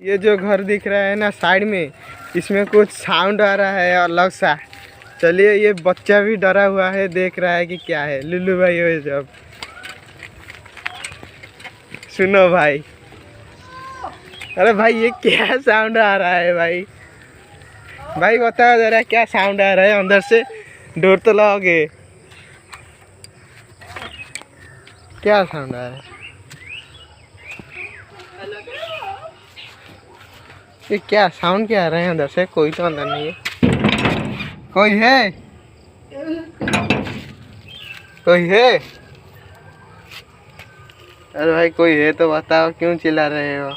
ये जो घर दिख रहा है ना साइड में, इसमें कुछ साउंड आ रहा है अलग सा। चलिए, ये बच्चा भी डरा हुआ है, देख रहा है कि क्या है। लुल्लू भाई हो जब, सुनो भाई। अरे भाई ये क्या साउंड आ रहा है भाई? भाई बताओ जरा क्या साउंड आ रहा है अंदर से? डोर तो लगाओगे? क्या साउंड आ रहा है? ये क्या साउंड क्या आ रहा है अंदर से? कोई तो अंदर नहीं है। कोई है? कोई है? अरे भाई कोई है तो बताओ, क्यों चिल्ला रहे हो?